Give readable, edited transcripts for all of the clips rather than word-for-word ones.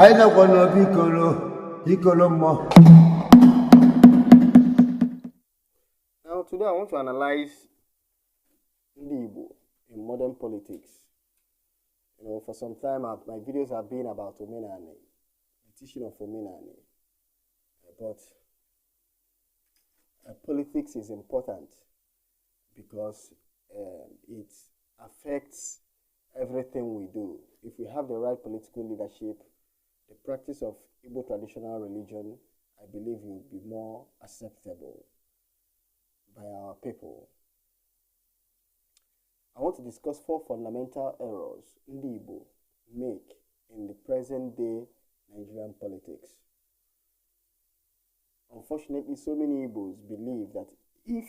anyị nakwa n'obi ikolo mmụọ. Now today I want to analyze Igbo in modern politics. For some time my videos have been about Omenani, the teaching of Omenani. But politics is important because it affects everything we do. If we have the right political leadership, the practice of Igbo traditional religion, I believe, will be more acceptable by our people. I want to discuss 4 fundamental errors Igbo make in the present day Nigerian politics. Unfortunately, so many Igbos believe that if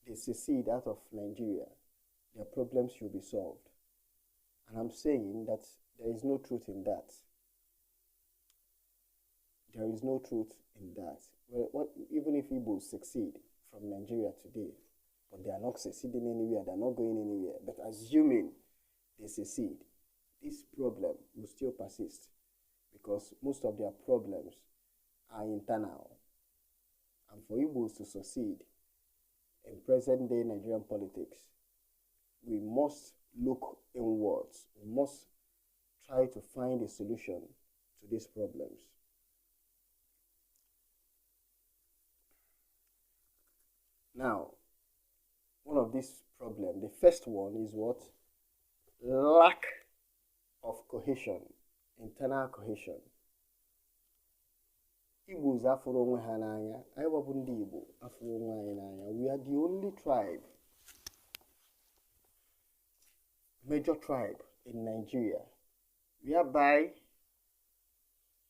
they secede out of Nigeria, their problems will be solved. And I'm saying that there is no truth in that. There is no truth in that. Well, even if Igbos succeed from Nigeria today, but they are not succeeding anywhere, they are not going anywhere, but assuming they succeed, this problem will still persist because most of their problems are internal. And for Igbos to succeed in present day Nigerian politics, we must look inwards. We must try to find a solution to these problems. Now, one of these problems, the first one is what? Lack of cohesion, internal cohesion. Igbos afụrụ onwe ha n'anya, anyị wabụ ndị Igbo afụrụ onwe anyị n'anya. We are the only tribe, major tribe in Nigeria, whereby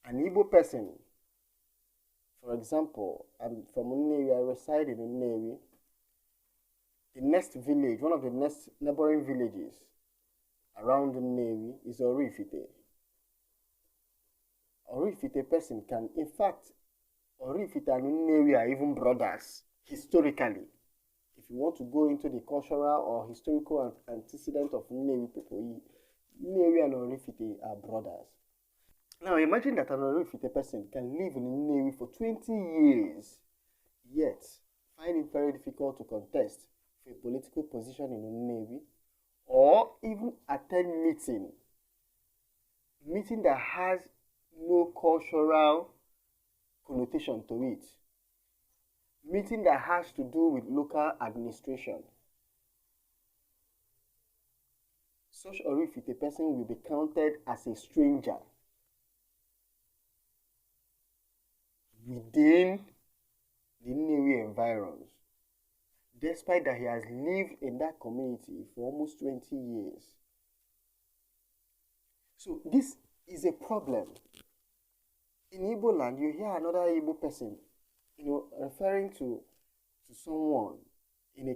an Igbo person, for example, I'm from Nnewi, I reside in Nnewi. The next village, one of the next neighboring villages around Nnewi is Orifite. Orifite person can, in fact, Orifite and Nnewi are even brothers, historically. If you want to go into the cultural or historical antecedent of Nnewi people, Nnewi and Orifite are brothers. Now imagine that an Orifite person can live in Nnewi for 20 years, yet find it very difficult to contest for a political position in Nnewi, or even attend meeting that has no cultural connotation to it, meeting that has to do with local administration. Such Orifite person will be counted as a stranger within the Nnewi environs, despite that he has lived in that community for almost 20 years. So this is a problem. In Igbo land, you hear another Igbo person, referring to someone in a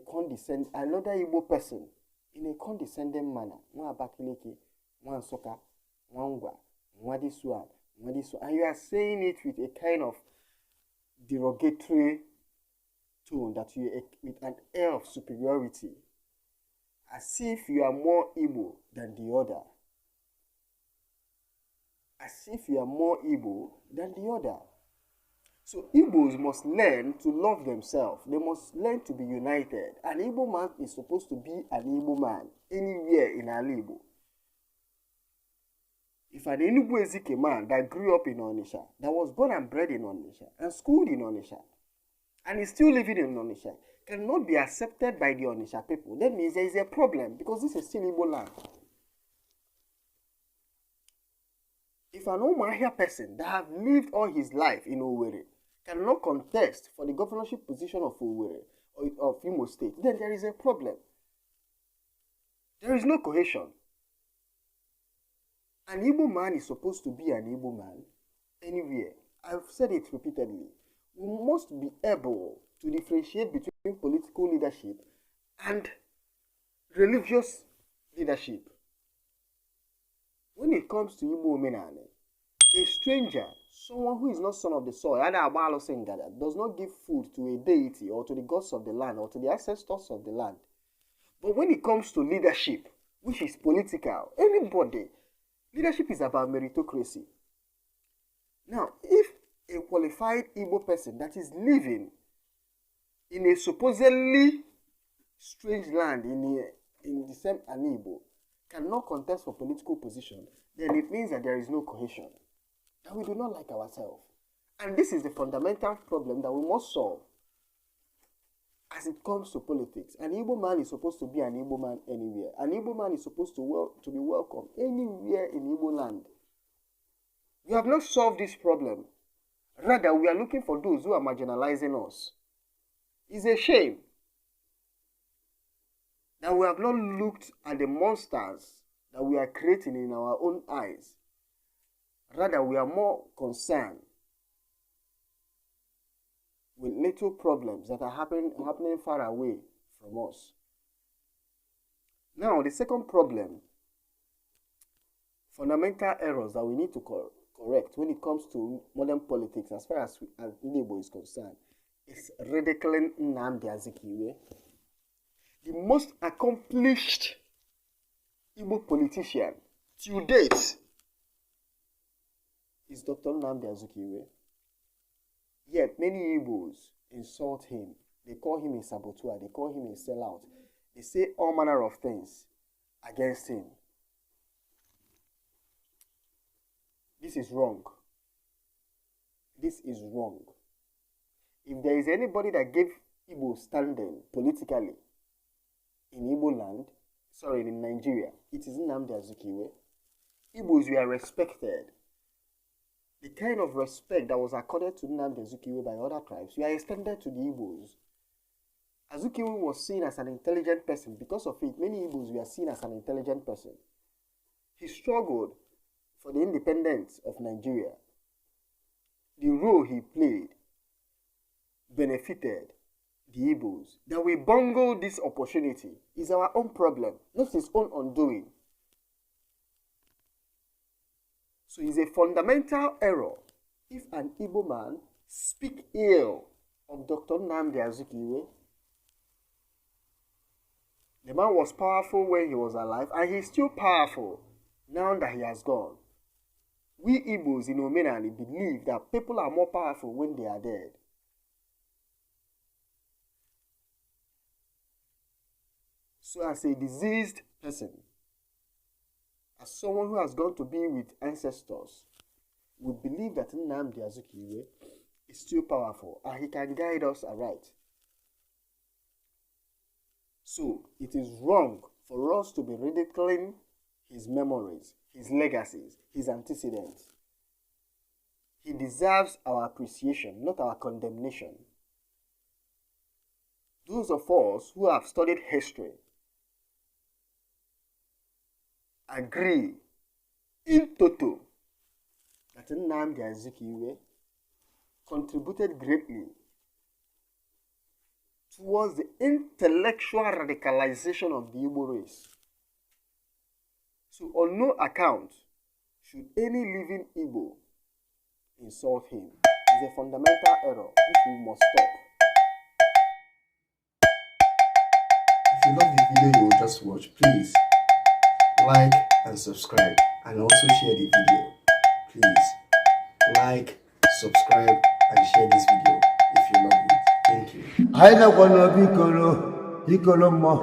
another Igbo person in a condescending manner. One Abakiliki, one Soka, one Ngwa, one this one, and you are saying it with a kind of derogatory tone, that you with an air of superiority, as if you are more Igbo than the other. As if you are more Igbo than the other. So Igbos must learn to love themselves. They must learn to be united. An Igbo man is supposed to be an Igbo man anywhere in an Igbo. If an Enugu Ezike man that grew up in Onitsha, that was born and bred in Onitsha, and schooled in Onitsha, and is still living in Onitsha, cannot be accepted by the Onitsha people, that means there is a problem, because this is still Igbo land. If an Omahia person that have lived all his life in Owerri cannot contest for the governorship position of Owerri or of Imo State, then there is a problem. There is no cohesion. An Igbo man is supposed to be an Igbo man anywhere. I've said it repeatedly. We must be able to differentiate between political leadership and religious leadership. When it comes to Igbo Omenani, a stranger, someone who is not son of the soil, does not give food to a deity or to the gods of the land or to the ancestors of the land. But when it comes to leadership, which is political, anybody Leadership is about meritocracy. Now, if a qualified Igbo person that is living in a supposedly strange land in the same an Igbo cannot contest for political position, then it means that there is no cohesion, that we do not like ourselves. And this is the fundamental problem that we must solve as it comes to politics. An Igbo man is supposed to be an Igbo man anywhere. An Igbo man is supposed to be welcome anywhere in Igbo land. We have not solved this problem. Rather, we are looking for those who are marginalizing us. It's a shame that we have not looked at the monsters that we are creating in our own eyes. Rather, we are more concerned with little problems that are happening far away from us. Now, the second problem, fundamental errors that we need to correct when it comes to modern politics as far as Igbo is concerned, is ridiculing Nnamdi Azikiwe. The most accomplished Igbo politician to date is Dr. Nnamdi Azikiwe. Yet many Igbos insult him. They call him a saboteur. They call him a sellout. They say all manner of things against him. This is wrong. This is wrong. If there is anybody that gave Igbo standing politically in Igbo land, in Nigeria, it is Nnamdi Azikiwe. Igbos were respected. The kind of respect that was accorded to Nnamdi Azikiwe by other tribes were extended to the Igbos. Azikiwe was seen as an intelligent person. Because of it, many Igbos were seen as an intelligent person. He struggled for the independence of Nigeria. The role he played benefited the Igbos. That we bungled this opportunity is our own problem, not his own undoing. So it's a fundamental error if an Igbo man speak ill of Dr. Nnamdi Azikiwe. The man was powerful when he was alive, and he's still powerful now that he has gone. We Igbos in Omenani believe that people are more powerful when they are dead. So as a diseased person, as someone who has gone to be with ancestors, we believe that Nnamdi Azikiwe is still powerful and he can guide us aright. So it is wrong for us to be ridiculing his memories, his legacies, his antecedents. He deserves our appreciation, not our condemnation. Those of us who have studied history agree in toto that Nnamdi Azikiwe contributed greatly towards the intellectual radicalization of the Igbo race. So on no account should any living Igbo insult him. It's a fundamental error which we must stop. If you love the video you just watched, please like and subscribe, and also share the video. Please like, subscribe, and share this video if you love it. Thank you. Anyị na-agwa n'obi ikolo mo.